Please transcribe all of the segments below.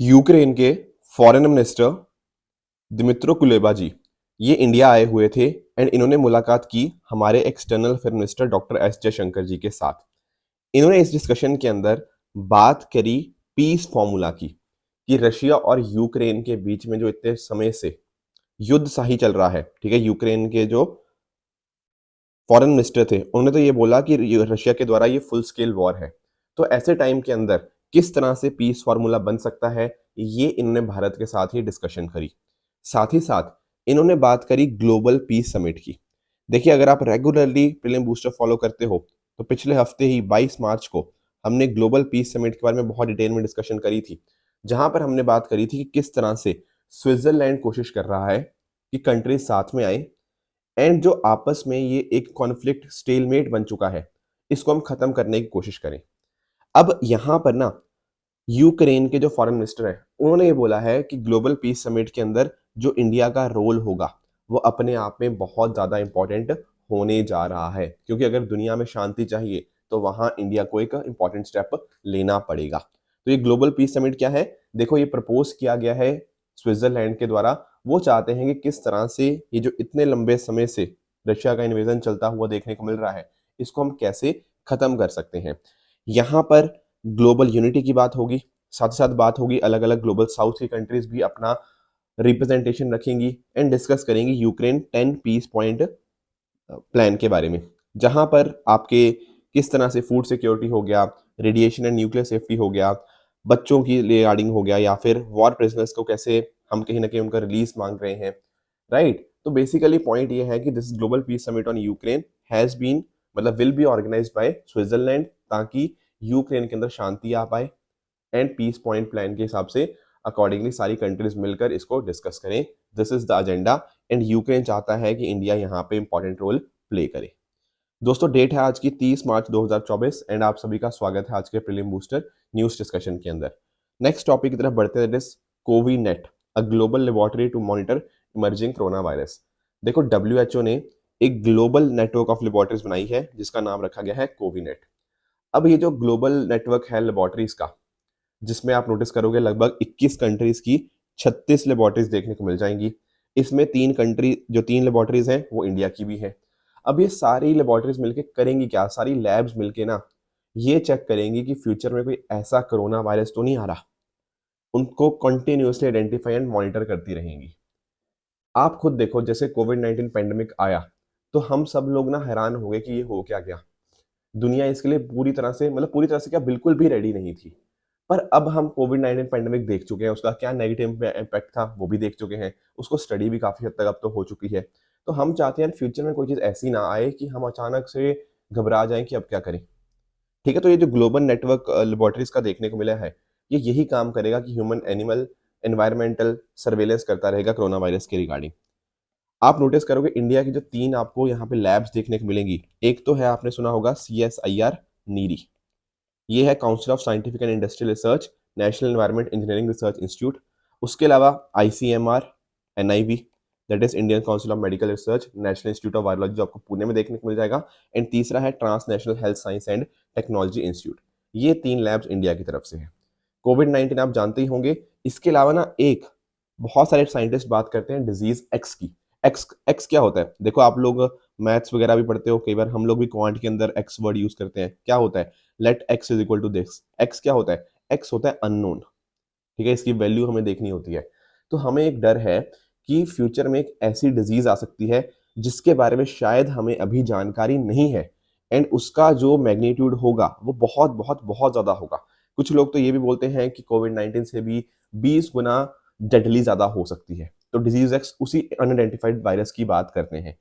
Ukraine के foreign minister Dmytro Kuleba जी ये India आए हुए थे एंड इन्होंने मुलाकात की हमारे external affair minister doctor S Jaishankar ji के साथ। इन्होंने इस डिस्कशन के अंदर बात करी पीस फॉर्मूला की कि रशिया और यूक्रेन के बीच में जो इतने समय से युद्ध सा ही चल रहा है, ठीक है। यूक्रेन के जो फॉरेन मिनिस्टर थे उन्होंने तो ये बोला कि रशिया के द्वारा ये फुल स्केल वॉर है। तो ऐसे टाइम के अंदर किस तरह से पीस फार्मूला बन सकता है, ये इन्होंने भारत के साथ ही डिस्कशन करी। साथ ही साथ इन्होंने बात करी ग्लोबल पीस समिट की। देखिए, अगर आप रेगुलरली प्रीलिम बूस्टर फॉलो करते हो तो पिछले हफ्ते ही 22 मार्च को हमने ग्लोबल पीस समिट के बारे में बहुत डिटेल में डिस्कशन करी थी, जहां पर हमने बात करी थी कि किस तरह से स्विट्जरलैंड कोशिश कर रहा है कि कंट्रीज साथ में आए एंड जो आपस में ये एक कॉन्फ्लिक्ट स्टेलमेट बन चुका है, इसको हम खत्म करने की कोशिश करें। अब यहाँ पर ना यूक्रेन के जो फॉरेन मिनिस्टर है उन्होंने ये बोला है कि ग्लोबल पीस समिट के अंदर जो इंडिया का रोल होगा वो अपने आप में बहुत ज्यादा इंपॉर्टेंट होने जा रहा है, क्योंकि अगर दुनिया में शांति चाहिए तो वहां इंडिया को एक इंपॉर्टेंट स्टेप लेना पड़ेगा। तो ये ग्लोबल पीस समिट क्या है, देखो ये प्रपोज किया गया है स्विट्जरलैंड के द्वारा। वो चाहते हैं कि किस तरह से ये जो इतने लंबे समय से रशिया का इन्वेजन चलता हुआ देखने को मिल रहा है, इसको हम कैसे खत्म कर सकते हैं। यहाँ पर ग्लोबल यूनिटी की बात होगी, साथ ही साथ बात होगी अलग अलग ग्लोबल साउथ की कंट्रीज भी अपना रिप्रेजेंटेशन रखेंगी एंड डिस्कस करेंगी यूक्रेन 10 पीस पॉइंट प्लान के बारे में, जहां पर आपके किस तरह से फूड सिक्योरिटी हो गया, रेडिएशन एंड न्यूक्लियर सेफ्टी हो गया, बच्चों की रिगार्डिंग हो गया, या फिर वॉर प्रिजनर्स को कैसे हम कहीं ना कहीं उनका रिलीज मांग रहे हैं, राइट। तो बेसिकली पॉइंट ये है कि this global peace summit on Ukraine has been मतलब will be organised by Switzerland, ताकि यूक्रेन के अंदर शांति आ पाए एंड पीस पॉइंट प्लान के हिसाब से अकॉर्डिंगली सारी कंट्रीज मिलकर इसको डिस्कस करें। This is the agenda and Ukraine चाहता है कि इंडिया यहाँ पे इंपॉर्टेंट रोल प्ले करे। दोस्तों, डेट है आज की 30 मार्च 2024 एंड आप सभी का स्वागत है आज के प्रीलिम बूस्टर न्यूज डिस्कशन के अंदर। नेक्स्ट टॉपिक की तरफ बढ़ते हैं, that is CoViNet, a global laboratory to monitor emerging corona virus. देखो, डब्ल्यूएचओ ने एक ग्लोबल नेटवर्क ऑफ लेबोरेटरीज बनाई है जिसका नाम रखा गया है कोविनेट। अब ये जो ग्लोबल नेटवर्क है लेबोरेटरीज का, जिसमें आप नोटिस करोगे लगभग 21 कंट्रीज की 36 लेबोरेटरीज देखने को मिल जाएंगी। इसमें तीन लेबोरेटरीज हैं वो इंडिया की भी है। अब ये सारी लेबोरेटरीज मिलके करेंगी क्या, सारी लैब्स मिलके ना ये चेक करेंगी कि फ्यूचर में कोई ऐसा कोरोना वायरस तो नहीं आ रहा। उनको कंटिन्यूसली आइडेंटिफाई एंड मॉनिटर करती रहेंगी। आप खुद देखो, जैसे कोविड-19 पैंडेमिक आया तो हम सब लोग ना हैरान हो गए कि ये हो क्या गया। दुनिया इसके लिए पूरी तरह से पूरी तरह से क्या, बिल्कुल भी रेडी नहीं थी। पर अब हम कोविड-19 पैंडेमिक देख चुके हैं, उसका क्या नेगेटिव इम्पैक्ट था वो भी देख चुके हैं, उसको स्टडी भी काफ़ी हद तक अब तो हो चुकी है। तो हम चाहते हैं फ्यूचर में कोई चीज़ ऐसी ना आए कि हम अचानक से घबरा जाएँ कि अब क्या करें। ठीक है, तो ये जो ग्लोबल नेटवर्क लैबोरेटरीज का देखने को मिला है, ये यही काम करेगा कि ह्यूमन एनिमल एनवायरमेंटल सर्वेलेंस करता रहेगा कोरोना वायरस के रिगार्डिंग। आप नोटिस करोगे इंडिया की जो 3 आपको यहाँ पे लैब्स देखने को मिलेंगी, एक तो है आपने सुना होगा CSIR नीरी, ये है council of scientific and industrial research, national environment engineering research institute. उसके अलावा ICMR, NIV, that is Indian council of medical research, national institute of virology जो आपको पुणे में देखने को मिल जाएगा। एंड तीसरा है transnational health science and technology institute. ये 3 लैब्स इंडिया की तरफ से है। कोविड-19 आप जानते ही होंगे, इसके अलावा ना एक बहुत सारे साइंटिस्ट बात करते हैं डिजीज एक्स की। एक्स एक्स क्या होता है, देखो आप लोग मैथ्स वगैरह भी पढ़ते हो, कई बार हम लोग भी क्वांट के अंदर एक्स वर्ड यूज करते हैं। क्या होता है, let x is equal to this. X क्या होता है, एक्स होता है अननोन, ठीक है, इसकी वैल्यू हमें देखनी होती है। तो हमें एक डर है कि फ्यूचर में एक ऐसी डिजीज आ सकती है जिसके बारे में शायद हमें अभी जानकारी नहीं है एंड उसका जो मैग्नीट्यूड होगा वो बहुत बहुत बहुत ज्यादा होगा। कुछ लोग तो ये भी बोलते हैं कि कोविड-19 से भी 20 गुना डेडली ज्यादा हो सकती है। तो डिजीज एक्स उसी अनआइडेंटिफाइड वायरस की बात करते हैं।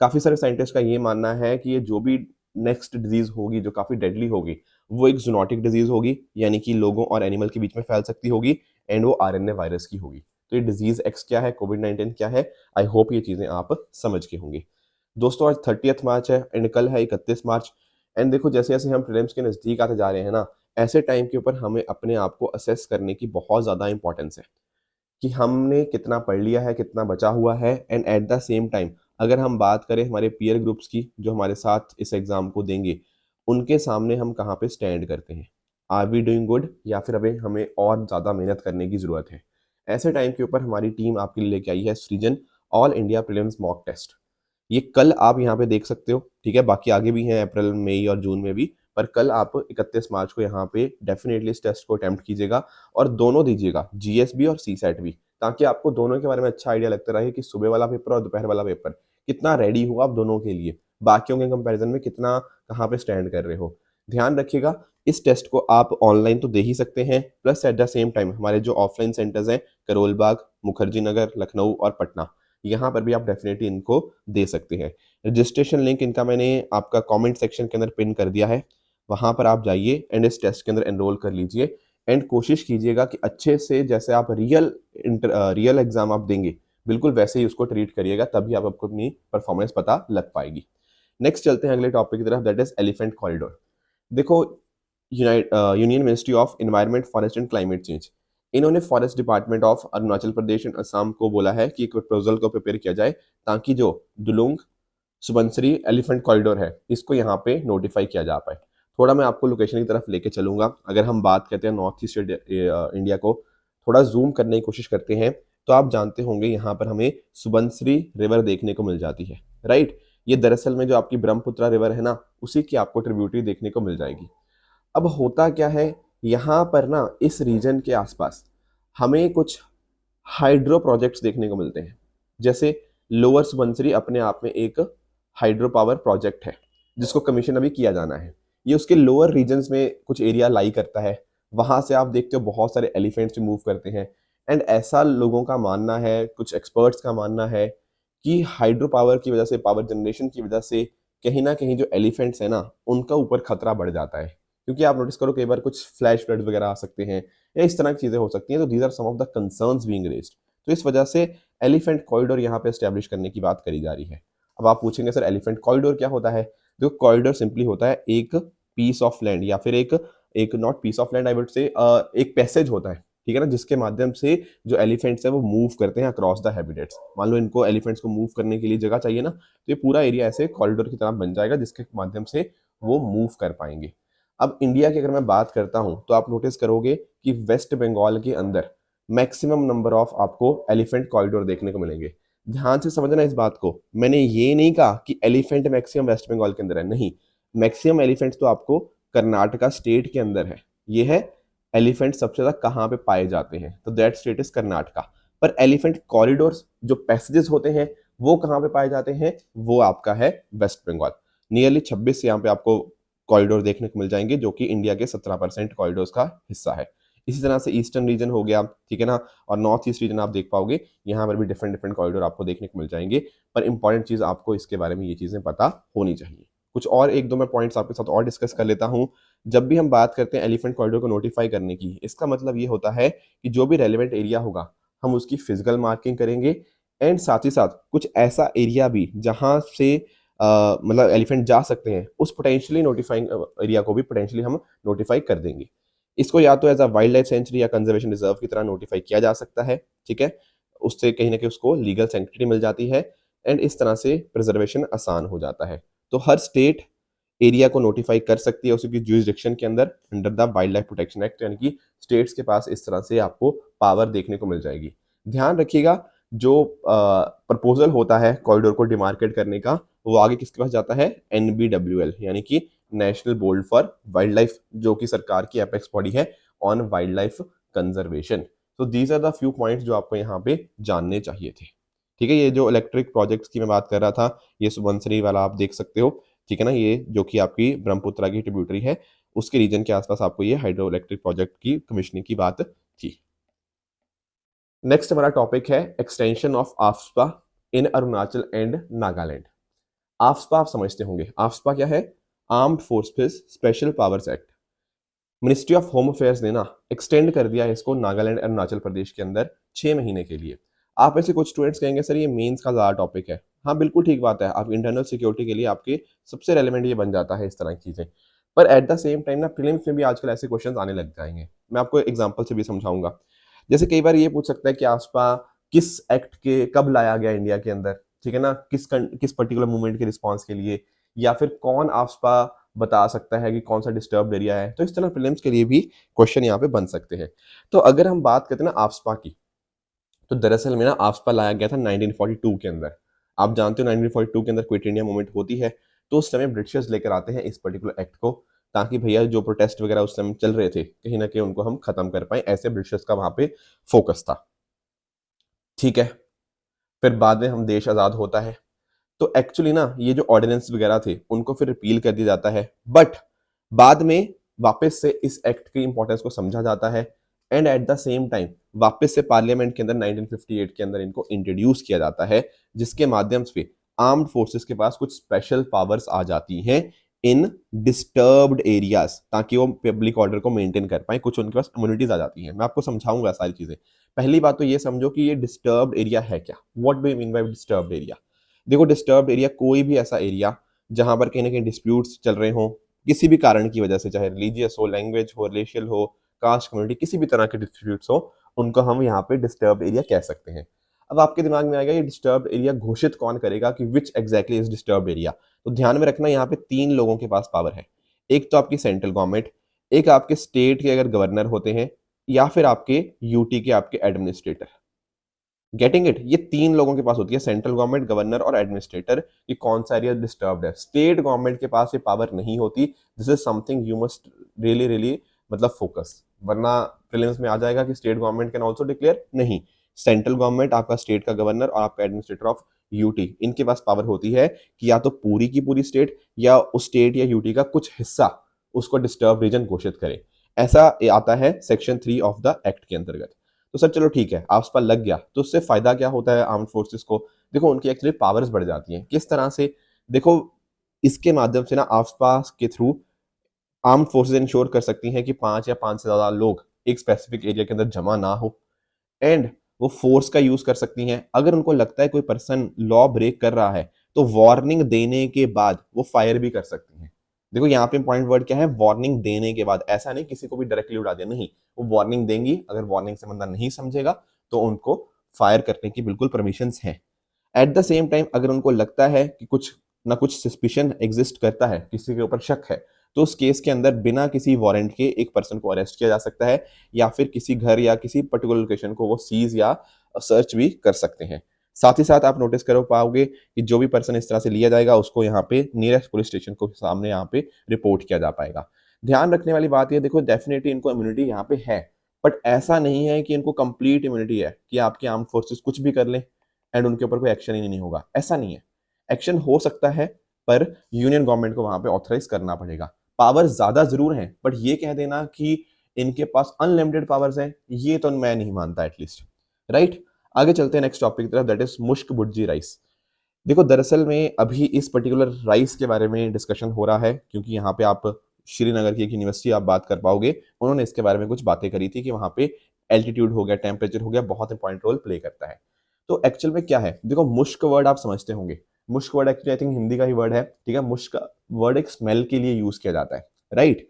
काफी सारे साइंटिस्ट का ये मानना है कि ये जो भी नेक्स्ट डिजीज होगी जो काफी डेडली होगी, वो एक जूनोटिक डिजीज होगी, यानी कि लोगों और एनिमल के बीच में फैल सकती होगी एंड वो RNA वायरस की होगी। तो ये डिजीज एक्स क्या है, कोविड-19 क्या है, आई होप ये चीजें आप समझ के होंगे। दोस्तों, आज 30 मार्च है एंड कल है 31 मार्च। एंड देखो, जैसे जैसे हम प्रीलिम्स के नजदीक आते जा रहे हैं ना, ऐसे टाइम के ऊपर हमें अपने आप को असेस करने की बहुत ज्यादा इंपॉर्टेंस है कि हमने कितना पढ़ लिया है, कितना बचा हुआ है and at the same time अगर हम बात करें हमारे पीयर ग्रुप्स की जो हमारे साथ इस एग्जाम को देंगे, उनके सामने हम कहाँ पे स्टैंड करते हैं। आर वी डूइंग गुड, या फिर अभी हमें और ज़्यादा मेहनत करने की ज़रूरत है। ऐसे टाइम के ऊपर हमारी टीम आपके लिए लेके आई है Srijan all India prelims mock test. ये कल आप यहाँ पे देख सकते हो, ठीक है। बाकी आगे भी हैं अप्रैल, मई और जून में भी, पर कल आप 31 मार्च को यहाँ पे डेफिनेटली इस टेस्ट को अटेम्प्ट कीजिएगा और दोनों दीजिएगा, जीएस भी और सीसैट भी, ताकि आपको दोनों के बारे में अच्छा आइडिया लगता रहे कि सुबह वाला पेपर और दोपहर वाला पेपर कितना रेडी हुआ आप दोनों के लिए, बाकियों के कंपैरिजन में कितना कहाँ पे स्टैंड कर रहे हो। ध्यान रखिएगा, इस टेस्ट को आप ऑनलाइन तो दे ही सकते हैं, plus at the same time हमारे जो ऑफलाइन सेंटर्स हैं करोल बाग, मुखर्जी नगर, लखनऊ और पटना, यहाँ पर भी आप डेफिनेटली इनको दे सकते हैं। रजिस्ट्रेशन लिंक इनका मैंने आपका कमेंट सेक्शन के अंदर पिन कर दिया है, वहाँ पर आप जाइए एंड इस टेस्ट के अंदर एनरोल कर लीजिए। एंड कोशिश कीजिएगा कि अच्छे से, जैसे आप रियल एग्जाम आप देंगे बिल्कुल वैसे ही उसको ट्रीट करिएगा, तभी आपको अपनी परफॉर्मेंस पता लग पाएगी। नेक्स्ट चलते हैं अगले टॉपिक की तरफ, दैट इज एलिफेंट कॉरिडोर। देखो, union ministry of environment, forest and climate change, इन्होंने forest department of Arunachal Pradesh and Assam को बोला है कि एक प्रपोजल को प्रिपेयर किया जाए ताकि जो दुलुंग सुबनसिरी एलिफेंट कॉरिडोर है इसको यहाँ पे नोटिफाई किया जा पाए। थोड़ा मैं आपको लोकेशन की तरफ लेके चलूंगा। अगर हम बात करते हैं नॉर्थ ईस्ट इंडिया को थोड़ा जूम करने की कोशिश करते हैं, तो आप जानते होंगे यहाँ पर हमें सुबनसिरी रिवर देखने को मिल जाती है, राइट। ये दरअसल में जो आपकी ब्रह्मपुत्रा रिवर है ना, उसी की आपको ट्रिब्यूटरी देखने को मिल जाएगी। अब होता क्या है, यहाँ पर ना इस रीजन के आसपास हमें कुछ हाइड्रो प्रोजेक्ट्स देखने को मिलते हैं। जैसे लोअर सुबनसिरी अपने आप में एक हाइड्रो पावर प्रोजेक्ट है जिसको कमीशन अभी किया जाना है। ये उसके लोअर रीजन्स में कुछ एरिया लाई करता है, वहां से आप देखते हो बहुत सारे एलिफेंट्स मूव करते हैं। एंड ऐसा लोगों का मानना है, कुछ एक्सपर्ट्स का मानना है कि हाइड्रो पावर की वजह से, पावर जनरेशन की वजह से कहीं ना कहीं जो एलिफेंट्स है ना उनका ऊपर खतरा बढ़ जाता है। क्योंकि आप नोटिस करो कई बार कुछ फ्लैश फ्लड वगैरह आ सकते हैं या इस तरह की चीजें हो सकती हैं, तो these are some of the concerns being raised. तो इस वजह से एलिफेंट कॉरिडोर यहाँ पे एस्टेब्लिश करने की बात करी जा रही है। अब आप पूछेंगे सर एलिफेंट कॉरिडोर क्या होता है? देखो, कॉरिडोर सिंपली होता है एक पीस ऑफ लैंड, या फिर एक एक not piece of land I would say, एक पैसेज होता है, ठीक है ना, जिसके माध्यम से जो एलिफेंट्स है वो मूव करते हैं अक्रॉस द हैबिटेट्स। मान लो इनको एलिफेंट्स को मूव करने के लिए जगह चाहिए ना, तो ये पूरा एरिया ऐसे कॉरिडोर की तरह बन जाएगा जिसके माध्यम से वो मूव कर पाएंगे। अब इंडिया की अगर मैं बात करता हूं तो आप नोटिस करोगे कि वेस्ट बंगाल के अंदर मैक्सिमम नंबर ऑफ आपको एलिफेंट कॉरिडोर देखने को मिलेंगे। ध्यान से समझना इस बात को, मैंने ये नहीं कहा कि एलिफेंट मैक्सिमम वेस्ट बंगाल के अंदर है, नहीं। मैक्सिमम एलिफेंट्स तो आपको कर्नाटका स्टेट के अंदर है। ये है एलिफेंट सबसे ज्यादा कहाँ पे पाए जाते हैं, तो दैट स्टेट इज कर्नाटका। पर एलिफेंट कॉरिडोर्स जो पैसेजेस होते हैं वो कहाँ पे पाए जाते हैं, वो आपका है वेस्ट बंगाल। नियरली 26 यहाँ पे आपको कॉरिडोर देखने को मिल जाएंगे, जो कि इंडिया के 17% कॉरिडोर्स का हिस्सा है। इसी तरह से ईस्टर्न रीजन हो गया, ठीक है ना, और नॉर्थ ईस्ट रीजन आप देख पाओगे, यहाँ पर भी डिफरेंट डिफरेंट कॉरिडोर आपको देखने को मिल जाएंगे। पर इंपॉर्टेंट चीज आपको इसके बारे में ये चीजें पता होनी चाहिए। कुछ और एक दो मैं पॉइंट्स आपके साथ और डिस्कस कर लेता हूँ। जब भी हम बात करते हैं एलिफेंट कॉरिडोर को नोटिफाई करने की, इसका मतलब ये होता है कि जो भी रेलिवेंट एरिया होगा हम उसकी फिजिकल मार्किंग करेंगे, एंड साथ ही साथ कुछ ऐसा एरिया भी जहां से मतलब एलिफेंट जा सकते हैं, उस पोटेंशियली नोटिफाइंग एरिया को भी पोटेंशियली हम नोटिफाई कर देंगे। इसको या तो as a wildlife sanctuary या कंजर्वेशन रिजर्व की तरह नोटिफाई किया जा सकता है, ठीक है। उससे कहीं ना कहीं उसको लीगल सेंक्टिटी मिल जाती है, एंड इस तरह से प्रिजर्वेशन आसान हो जाता है। तो हर स्टेट एरिया को नोटिफाई कर सकती है उसकी ज्यूरिसडिक्शन के अंदर under the wild life protection act, यानी कि स्टेट्स के पास इस तरह से आपको पावर देखने को मिल जाएगी। ध्यान रखिएगा, जो प्रपोजल होता है कॉरिडोर को डिमार्केट करने का, वो आगे किसके पास जाता है, NBWL, यानी कि national board for wildlife, जो कि सरकार की एपेक्स बॉडी है ऑन वाइल्ड लाइफ कंजर्वेशन। तो these are the few points जो आपको यहाँ पे जानने चाहिए थे, ठीक है। ये जो इलेक्ट्रिक प्रोजेक्ट्स की मैं बात कर रहा था, ये सुबनसिरी वाला आप देख सकते हो, ठीक है ना, ये जो कि आपकी ब्रह्मपुत्रा की ट्रिब्यूटरी है, उसके रीजन के आसपास आपको ये हाइड्रो इलेक्ट्रिक प्रोजेक्ट की कमीशनिंग की बात थी। नेक्स्ट हमारा टॉपिक है extension of AFSPA in Arunachal and Nagaland. AFSPA आप समझते होंगे, आफ्सपा क्या है, armed forces special powers act. Ministry of home affairs ने ना एक्सटेंड कर दिया है इसको नागालैंड और अरुणाचल प्रदेश के अंदर 6 महीने के लिए। आप में से कुछ स्टूडेंट्स कहेंगे सर ये मेंस का ज़्यादा टॉपिक है। हाँ बिल्कुल ठीक बात है, आप इंटरनल सिक्योरिटी के लिए आपके सबसे रेलिवेंट ये बन जाता है इस तरह की चीज़ें। पर एट द सेम टाइम ना प्रीलिम्स में भी आजकल ऐसे क्वेश्चन आने लग जाएंगे। मैं आपको एग्जाम्पल से भी समझाऊंगा। जैसे कई बार ये पूछ सकता है कि आफ्सपा किस एक्ट के कब लाया गया इंडिया के अंदर, ठीक है ना, किस पर्टिकुलर मूवमेंट के रिस्पॉन्स के लिए, या फिर कौन आफ्सपा बता सकता है कि कौन सा डिस्टर्ब्ड एरिया है। तो इस तरह प्रीलिम्स के लिए भी क्वेश्चन यहाँ पे बन सकते हैं। तो अगर हम बात करते हैं ना आफ्सपा की, तो दरअसल में ना आफ्सपा लाया गया था 1942 के अंदर। आप जानते हो 1942 के अंदर क्विट इंडिया मूवमेंट होती है, तो उस समय ब्रिटिशर्स लेकर आते हैं इस पर्टिकुलर एक्ट को, ताकि भैया जो प्रोटेस्ट वगैरह उस समय चल रहे थे कहीं ना कहीं उनको हम खत्म कर पाए, ऐसे ब्रिटिशर्स का वहां पे फोकस था। ठीक है, फिर बाद में हम देश आजाद होता है, तो एक्चुअली ना ये जो ऑर्डिनेंस वगैरह थे उनको फिर रिपील कर दिया जाता है, बट बाद में वापस से इस एक्ट की इंपॉर्टेंस को समझा जाता है, and at the same time वापस से पार्लियामेंट के अंदर 1958 के अंदर इनको इंट्रोड्यूस किया जाता है, जिसके माध्यम से आर्म्ड फोर्सेस के पास कुछ स्पेशल पावर्स आ जाती हैं इन डिस्टर्ब्ड एरियाज, ताकि वो पब्लिक ऑर्डर को मेंटेन कर पाए। कुछ उनके पास इम्यूनिटीज आ जाती हैं। मैं आपको समझाऊंगा सारी चीजें। पहली बात तो ये समझो कि ये डिस्टर्ब्ड एरिया है क्या, what do you mean by disturbed area. देखो, डिस्टर्ब्ड एरिया कोई भी ऐसा एरिया जहां पर कहीं ना कहीं डिस्प्यूट्स चल रहे हो किसी भी कारण की वजह से, चाहे रिलीजियस हो, लैंग्वेज हो, रेशियल हो, कास्ट कम्युनिटी, किसी भी तरह के डिस्प्यूट्स हो, उनको हम यहाँ पे डिस्टर्ब्ड एरिया कह सकते हैं। अब आपके दिमाग में आएगा ये डिस्टर्ब्ड एरिया घोषित कौन करेगा कि विच एग्जैक्टली इज डिस्टर्ब्ड एरिया। तो ध्यान में रखना यहाँ पे 3 लोगों के पास पावर है। एक तो आपकी सेंट्रल गवर्नमेंट, एक आपके स्टेट के अगर गवर्नर होते हैं, या फिर आपके यूटी के आपके एडमिनिस्ट्रेटर। गेटिंग इट, ये 3 लोगों के पास होती है, सेंट्रल गवर्नमेंट, गवर्नर और एडमिनिस्ट्रेटर, कि कौन सा एरिया डिस्टर्ब्ड है। स्टेट गवर्नमेंट के पास ये पावर नहीं होती। This is something you must really really मतलब फोकस, वरना प्रीलिम्स में आ जाएगा कि state government can also declare. नहीं, सेंट्रल गवर्नमेंट, आपका स्टेट का गवर्नर और आपका एडमिनिस्ट्रेटर ऑफ यूटी, इनके पास पावर होती है कि या तो पूरी की पूरी स्टेट या उस स्टेट या यूटी का कुछ हिस्सा उसको डिस्टर्ब रीजन घोषित करे। ऐसा आता है सेक्शन 3 ऑफ द एक्ट के अंतर्गत। तो सर चलो ठीक है, आफ्सपा लग गया, तो उससे फायदा क्या होता है आर्म्ड फोर्सेस को। देखो, उनकी एक्चुअली पावर्स बढ़ जाती हैं। किस तरह से, देखो, इसके माध्यम से ना आफ्सपा के थ्रू आर्म्ड फोर्सेस इंश्योर कर सकती हैं कि 5 या 5 से ज्यादा लोग एक स्पेसिफिक एरिया के अंदर जमा ना हो, एंड वो फोर्स का यूज कर सकती हैं। अगर उनको लगता है कोई पर्सन लॉ ब्रेक कर रहा है, तो वार्निंग देने के बाद वो फायर भी कर सकती हैं। देखो, यहाँ पे इंपॉर्टेंट वर्ड क्या है, वार्निंग देने के बाद। ऐसा नहीं किसी को भी डायरेक्टली उड़ा दिया, नहीं, वो वार्निंग देंगी। अगर वार्निंग से बंदा नहीं समझेगा तो उनको फायर करने की बिल्कुल परमिशन है। एट द सेम टाइम अगर उनको लगता है कि कुछ ना कुछ सस्पिशन एग्जिस्ट करता है, किसी के ऊपर शक है, तो उस केस के अंदर बिना किसी वारंट के एक पर्सन को अरेस्ट किया जा सकता है, या फिर किसी घर या किसी पर्टिकुलर लोकेशन को वो सीज या सर्च भी कर सकते हैं। साथ ही साथ आप नोटिस कर पाओगे कि जो भी पर्सन इस तरह से लिया जाएगा उसको यहाँ पे नियरेस्ट पुलिस स्टेशन को सामने यहाँ पे रिपोर्ट किया जा पाएगा। ध्यान रखने वाली बात ये, देखो, डेफिनेटली इनको इम्यूनिटी यहाँ पे है, बट ऐसा नहीं है कि इनको कंप्लीट इम्यूनिटी है कि आपके आर्म फोर्सेस कुछ भी कर लें एंड उनके ऊपर कोई एक्शन ही नहीं होगा। ऐसा नहीं है। एक्शन हो सकता है, पर यूनियन गवर्नमेंट को वहां पे ऑथराइज करना पड़ेगा। पावर ज्यादा जरूर है, बट ये कह देना कि इनके पास अनलिमिटेड पावर्स हैं, ये तो मैं नहीं मानता एटलीस्ट। राइट, आगे चलते हैं नेक्स्ट टॉपिक की तरफ, दैट इज मुश्क भुर्जी राइस। देखो, दरअसल में अभी इस पर्टिकुलर राइस के बारे में डिस्कशन हो रहा है, क्योंकि यहाँ पे आप श्रीनगर की एक यूनिवर्सिटी आप बात कर पाओगे, उन्होंने इसके बारे में कुछ बातें करी थी कि वहां पे एल्टीट्यूड हो गया, टेम्परेचर हो गया, बहुत इंपॉर्टेंट रोल प्ले करता है। तो एक्चुअल में क्या है, देखो, मुश्क वर्ड आप समझते होंगे। मुश्क word actually I think Hindi का ही वर्ड है, ठीक है। मुश्क वर्ड एक स्मेल के लिए यूज किया जाता है, राइट।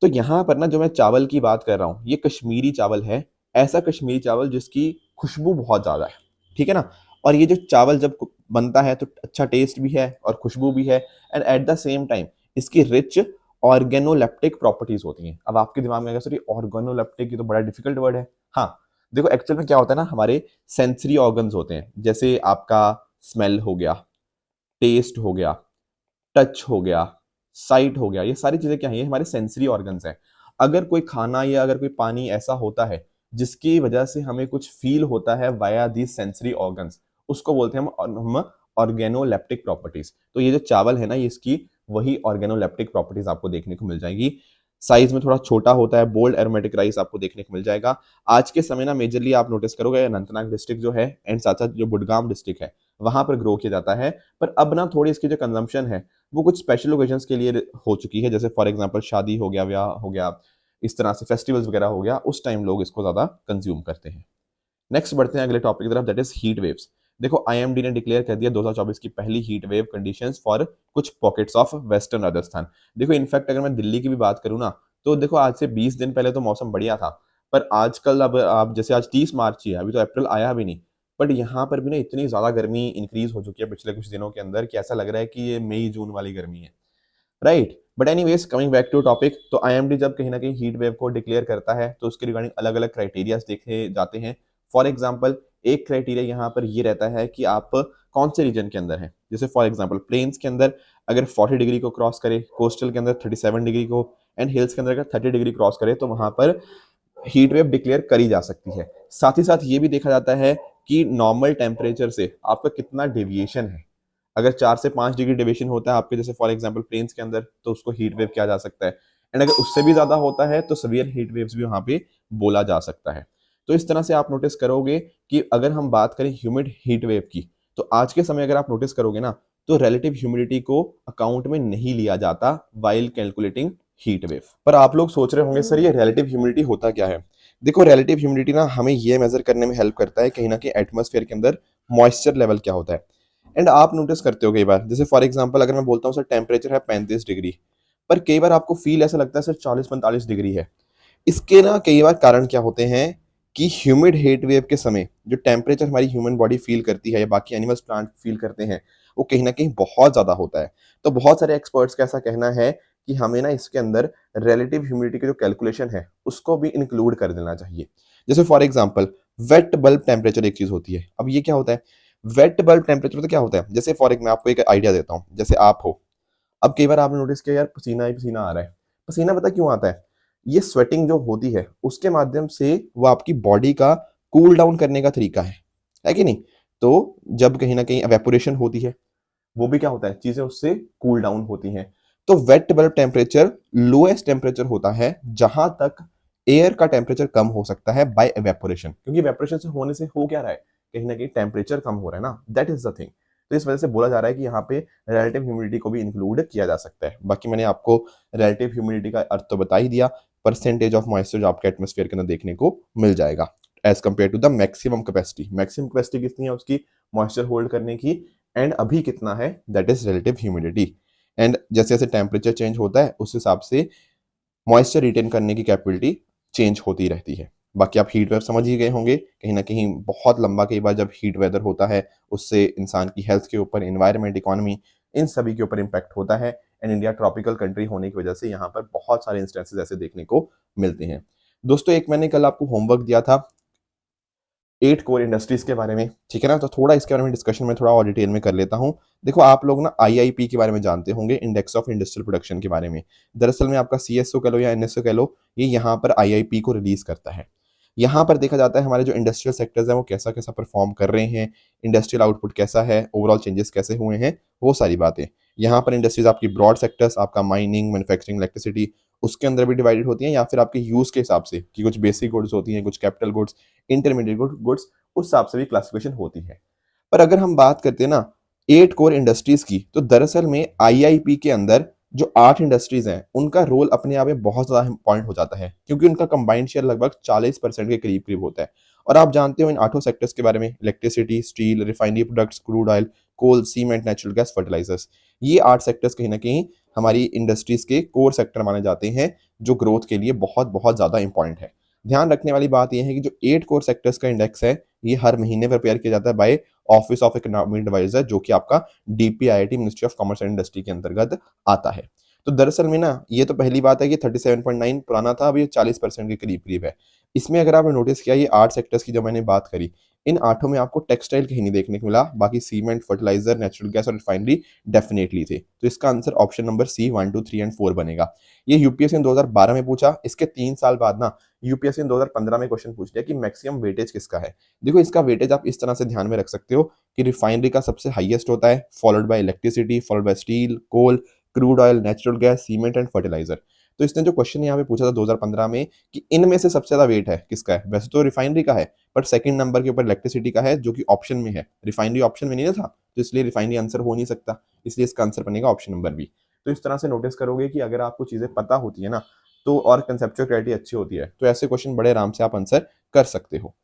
तो यहाँ पर ना जो मैं चावल की बात कर रहा हूँ, ये कश्मीरी चावल है। ऐसा कश्मीरी चावल जिसकी खुशबू बहुत ज्यादा है, ठीक है ना। और ये जो चावल जब बनता है तो अच्छा टेस्ट भी है और खुशबू भी है, and at the same time इसकी रिच ऑर्गेनोलेप्टिक प्रॉपर्टीज होती हैं। अब आपके दिमाग में आएगा सर ये ऑर्गेनोलेप्टिक, ये तो बड़ा डिफिकल्ट वर्ड है। हाँ, देखो, एक्चुअल में क्या होता है ना, हमारे सेंसरी ऑर्गन्स होते हैं, जैसे आपका स्मेल हो गया, टेस्ट हो गया, टच हो गया, साइट हो गया, ये सारी चीजें क्या है, ये हमारे सेंसरी ऑर्गन्स हैं। अगर कोई खाना या अगर कोई पानी ऐसा होता है जिसकी वजह से हमें कुछ फील होता है वाया दी सेंसरी ऑर्गन्स, उसको बोलते हैं हम ऑर्गेनोलेप्टिक प्रॉपर्टीज। तो ये जो चावल है ना, ये इसकी वही ऑर्गेनोलेप्टिक प्रॉपर्टीज आपको देखने को मिल जाएगी। साइज में थोड़ा छोटा होता है, बोल्ड एरोमेटिक राइस आपको देखने को मिल जाएगा। आज के समय ना मेजरली आप नोटिस करोगे अनंतनाग डिस्ट्रिक्ट जो है, एंड साथ साथ जो बुडगाम डिस्ट्रिक्ट है, वहां पर ग्रो किया जाता है। पर अब ना थोड़ी इसकी जो कंजम्पशन है वो कुछ स्पेशल ओकेजन्स के लिए हो चुकी है, जैसे फॉर एग्जांपल शादी हो गया, ब्याह हो गया, इस तरह से फेस्टिवल्स वगैरह हो गया, उस टाइम लोग इसको ज्यादा कंज्यूम करते हैं। नेक्स्ट बढ़ते हैं अगले टॉपिक की तरफ, दैट इज हीट वेव्स। देखो, आईएमडी ने डिक्लेयर कर दिया 2024 की पहली हीट वेव कंडीशंस फॉर कुछ पॉकेट्स ऑफ वेस्टर्न राजस्थान। देखो, इनफैक्ट अगर मैं दिल्ली की भी बात करूँ ना, तो देखो आज से 20 दिन पहले तो मौसम बढ़िया था, पर आजकल अब आप जैसे आज 30 मार्च ही है, अभी तो अप्रैल आया भी नहीं, बट यहाँ पर भी ना इतनी ज्यादा गर्मी इंक्रीज हो चुकी है पिछले कुछ दिनों के अंदर कि ऐसा लग रहा है कि ये मई जून वाली गर्मी है, right. But anyways coming back to topic, तो आईएमडी जब कहीं ना कहीं हीट वेव को डिक्लेयर करता है तो उसके रिगार्डिंग अलग अलग क्राइटेरियाज देखे जाते हैं। फॉर एग्जाम्पल एक क्राइटेरिया यहाँ पर ये रहता है कि आप कौन से रीजन के अंदर हैं। जैसे फॉर एग्जाम्पल प्लेन्स के अंदर अगर 40 डिग्री को क्रॉस करे, कोस्टल के अंदर 37 डिग्री को, एंड हिल्स के अंदर अगर 30 डिग्री क्रॉस करे तो वहां पर हीट वेव डिक्लेयर करी जा सकती है। साथ ही साथ ये भी देखा जाता है कि नॉर्मल टेम्परेचर से आपका कितना डेविएशन है। अगर 4 से 5 डिग्री डेविएशन होता है आपके, जैसे फॉर एग्जांपल प्लेन्स के अंदर, तो उसको हीट वेव किया जा सकता है। एंड अगर उससे भी ज्यादा होता है तो सीवियर हीट वेव्स भी वहां पे बोला जा सकता है। तो इस तरह से आप नोटिस करोगे कि अगर हम बात करें ह्यूमिड हीट वेव की, तो आज के समय अगर आप नोटिस करोगे ना, तो रिलेटिव ह्यूमिडिटी को अकाउंट में नहीं लिया जाता वाइल कैलकुलेटिंग हीट वेव। पर आप लोग सोच रहे होंगे सर ये रिलेटिव ह्यूमिडिटी होता क्या है। देखो रिलेटिव ह्यूमिडिटी ना हमें ये मेजर करने में हेल्प करता है कहीं ना कहीं एटमॉस्फेयर के अंदर मॉइस्चर लेवल क्या होता है। एंड आप नोटिस करते हो कई बार, जैसे फॉर एग्जांपल अगर मैं बोलता हूँ सर टेम्परेचर है 35 डिग्री, पर कई बार आपको फील ऐसा लगता है सर 40-45 डिग्री है। इसके ना कई बार कारण क्या होते हैं कि ह्यूमिड हीट वेव के समय जो टेम्परेचर हमारी ह्यूमन बॉडी फील करती है या बाकी एनिमल्स प्लांट फील करते हैं वो कहीं ना कहीं बहुत ज्यादा होता है। तो बहुत सारे एक्सपर्ट्स का ऐसा कहना है कि हमें ना इसके अंदर रिलेटिव ह्यूमिडिटी का जो कैलकुलेशन है उसको भी इंक्लूड कर देना चाहिए। जैसे for example wet bulb temperature एक चीज होती है। अब ये क्या होता है, वेट बल्ब टेम्परेचर तो क्या होता है, जैसे फॉर मैं आपको एक आइडिया देता हूँ, जैसे आप हो, अब कई बार आपने नोटिस किया यार पसीना ही पसीना आ रहा है। पसीना पता क्यों आता है, ये स्वेटिंग जो होती है उसके माध्यम से वो आपकी बॉडी का कूल डाउन करने का तरीका है कि नहीं। तो जब कहीं ना कहीं एवेपोरेशन होती है वो भी क्या होता है, चीजें उससे कूल डाउन होती हैं। तो wet bulb temperature lowest temperature होता है जहां तक एयर का टेम्परेचर कम हो सकता है बाय एवेपोरेशन, क्योंकि एवेपोरेशन से होने से हो क्या रहा है, कहीं ना कहीं टेम्परेचर कम हो रहा है ना, दैट इज द थिंग। तो इस वजह से बोला जा रहा है कि यहाँ पे रिलेटिव ह्यूमिडिटी को भी इंक्लूड किया जा सकता है। बाकी मैंने आपको रिलेटिव ह्यूमिडिटी का अर्थ तो बता ही दिया, परसेंटेज ऑफ मॉइस्चर जो आपके एटमॉस्फेयर के अंदर देखने को मिल जाएगा as compare to the maximum capacity. Maximum capacity कितनी है उसकी मॉइस्चर होल्ड करने की, एंड अभी कितना है, that is relative humidity. And जैसे जैसे टेम्परेचर चेंज होता है उस हिसाब से मॉइस्चर रिटेन करने की कैपेबिलिटी चेंज होती रहती है। बाकी आप हीट वेव समझ ही गए होंगे, कहीं ना कहीं बहुत लंबा कई बार जब हीट वेदर होता है उससे इंसान की हेल्थ के ऊपर, एनवायरनमेंट, इकोनॉमी, इन सभी के ऊपर इम्पैक्ट होता है। एंड इंडिया ट्रॉपिकल कंट्री होने की वजह से यहाँ पर बहुत सारे इंस्टेंसेस ऐसे देखने को मिलते हैं। दोस्तों एक मैंने कल आपको होमवर्क दिया था 8 कोर इंडस्ट्रीज के बारे में, ठीक है ना, तो थोड़ा इसके बारे में डिस्कशन में थोड़ा और डिटेल में कर लेता हूँ। देखो आप लोग ना आईआईपी के बारे में जानते होंगे, इंडेक्स ऑफ इंडस्ट्रियल प्रोडक्शन के बारे में। दरअसल में आपका सीएसओ कह लो या एनएसओ कह लो, ये यहाँ पर आईआईपी को रिलीज करता है। यहाँ पर देखा जाता है हमारे जो इंडस्ट्रियल सेक्टर्स हैं वो कैसा कैसा परफॉर्म कर रहे हैं, इंडस्ट्रियल आउटपुट कैसा है, ओवरऑल चेंजेस कैसे हुए हैं, वो सारी बातें। यहाँ पर इंडस्ट्रीज आपकी ब्रॉड सेक्टर्स, आपका माइनिंग, मैन्युफैक्चरिंग, इलेक्ट्रिसिटी, उसके अंदर भी डिवाइडेड होती हैं, या फिर आपके यूज के हिसाब से कि कुछ बेसिक गुड्स होती हैं, कुछ कैपिटल गुड्स, इंटरमीडिएट गुड्स, उस हिसाब से भी क्लासिफिकेशन होती है। पर अगर हम बात करते हैं ना 8 कोर इंडस्ट्रीज की, तो दरअसल में आईआईपी के अंदर जो 8 इंडस्ट्रीज हैं उनका रोल अपने आप में बहुत ज्यादा इंपॉर्टेंट हो जाता है, क्योंकि उनका कंबाइंड शेयर लगभग 40% के करीब करीब होता है। और आप जानते हो इन 8 सेक्टर्स के बारे में, electricity, steel, refinery products, crude oil, coal, cement, natural gas, fertilisers, ये 8 सेक्टर्स कहीं ना कहीं हमारी इंडस्ट्रीज के कोर सेक्टर माने जाते हैं जो ग्रोथ के लिए बहुत बहुत ज्यादा इंपॉर्टेंट है। ध्यान रखने वाली बात यह है कि जो 8 कोर सेक्टर्स का इंडेक्स है ये हर महीने प्रिपेयर किया जाता है by office of economic adviser, जो कि आपका DPIIT, ministry of commerce and industry के अंतर्गत आता है। तो दरअसल में ना ये तो पहली बात है कि 37.9 पुराना था, अब ये 40% के करीब करीब है। इसमें अगर आपने नोटिस किया ये 8 सेक्टर्स की जो मैंने बात करी, इन 8 में आपको टेक्सटाइल कहीं नहीं देखने को मिला, बाकी सीमेंट, फर्टिलाइजर, नेचुरल गैस और रिफाइनरी डेफिनेटली थे। तो इसका answer option number C 1, 2, 3 and 4 बनेगा। ये यूपीएससी ने 2012 में पूछा, इसके 3 साल बाद ना यूपीएससी ने 2015 में क्वेश्चन पूछ लिया कि मैक्सिमम वेटेज किसका है। देखो इसका वेटेज आप इस तरह से ध्यान में रख सकते हो कि रिफाइनरी का सबसे हाईएस्ट होता है, followed by electricity, followed by steel, coal, crude oil, natural gas, cement and fertiliser. तो इसने जो क्वेश्चन यहाँ पे पूछा था 2015 में कि इनमें से सबसे ज्यादा वेट है किसका है, वैसे तो रिफाइनरी का है, बट सेकंड नंबर के ऊपर इलेक्ट्रिसिटी का है जो कि ऑप्शन में है, रिफाइनरी ऑप्शन में नहीं ना था, तो इसलिए रिफाइनरी आंसर हो नहीं सकता, इसलिए इसका आंसर बनेगा ऑप्शन नंबर बी। तो इस तरह से नोटिस करोगे कि अगर आपको चीजें पता होती है ना तो और कंसेप्चुअल क्लैरिटी अच्छी होती है, तो ऐसे क्वेश्चन बड़े आराम से आप आंसर कर सकते हो।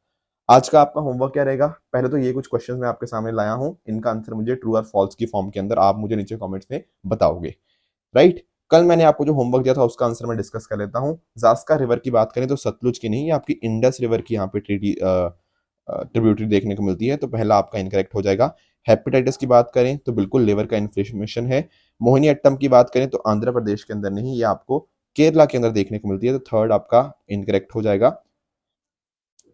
आज का आपका होमवर्क क्या रहेगा, पहले तो ये कुछ क्वेश्चन मैं आपके सामने लाया हूं, इनका आंसर मुझे ट्रू और फॉल्स की फॉर्म के अंदर आप मुझे नीचे कमेंट्स में बताओगे, राइट। कल मैंने आपको जो होमवर्क दिया था उसका आंसर मैं डिस्कस कर लेता हूँ। जास्का रिवर की बात करें तो सतलुज की नहीं, ये आपकी इंडस रिवर की यहाँ पे ट्रिब्यूटरी देखने को मिलती है, तो पहला आपका इनकरेक्ट हो जाएगा। हेपेटाइटिस की बात करें तो बिल्कुल लिवर का इन्फ्लेमेशन है। मोहिनीअट्टम की बात करें तो आंध्र प्रदेश के अंदर नहीं, ये आपको केरला के अंदर देखने को मिलती है, तो थर्ड आपका इनकरेक्ट हो जाएगा।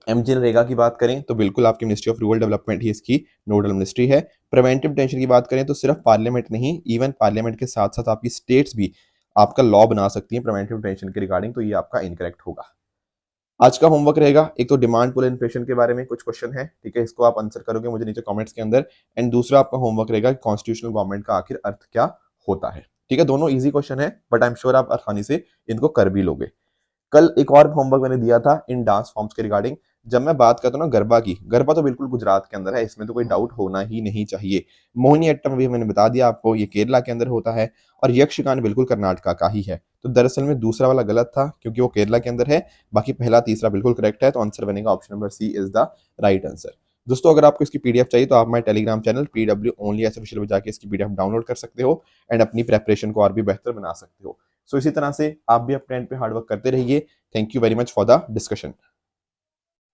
एमजीनरेगा की बात करें तो बिल्कुल आपकी मिनिस्ट्री ऑफ रूरल डेवलपमेंट ही इसकी नोडल मिनिस्ट्री है। प्रिवेंटिव डिटेंशन की बात करें तो सिर्फ पार्लियामेंट नहीं, इवन पार्लियामेंट के साथ साथ आपकी स्टेट्स भी आपका लॉ बना सकती हैं प्रिवेंटिव डिटेंशन के रिगार्डिंग, तो ये आपका इनकरेक्ट होगा। आज का होमवर्क रहेगा, एक तो डिमांड पुल इन्फ्लेशन के बारे में कुछ क्वेश्चन है, ठीक है, इसको आप आंसर करोगे मुझे नीचे कमेंट्स के अंदर। एंड दूसरा आपका होमवर्क रहेगा कॉन्स्टिट्यूशनल गवर्नमेंट का आखिर अर्थ क्या होता है, ठीक है। दोनों इजी क्वेश्चन है, बट आई एम श्योर आप आसानी से इनको कर भी लोगे। कल एक और होमवर्क मैंने दिया था इन डांस फॉर्म्स के रिगार्डिंग। जब मैं बात करता हूँ ना गरबा की, गरबा तो बिल्कुल गुजरात के अंदर है, इसमें तो कोई डाउट होना ही नहीं चाहिए। मोहिनीअट्टम भी मैंने बता दिया आपको, ये केरला के अंदर होता है। और यक्षगान बिल्कुल कर्नाटका का ही है। तो दरअसल में दूसरा वाला गलत था क्योंकि वो केरला के अंदर है, बाकी पहला तीसरा बिल्कुल करेक्ट है, तो आंसर बनेगा option number C is the right answer. दोस्तों अगर आपको इसकी पीडीएफ चाहिए तो आप हमारे Telegram channel PW only official में जाके इसकी पीडीएफ डाउनलोड कर सकते हो एंड अपनी प्रेपरेशन को और भी बेहतर बना सकते हो। सो इसी तरह से आप भी अपने एंड पे हार्डवर्क करते रहिए। Thank you very much for the discussion.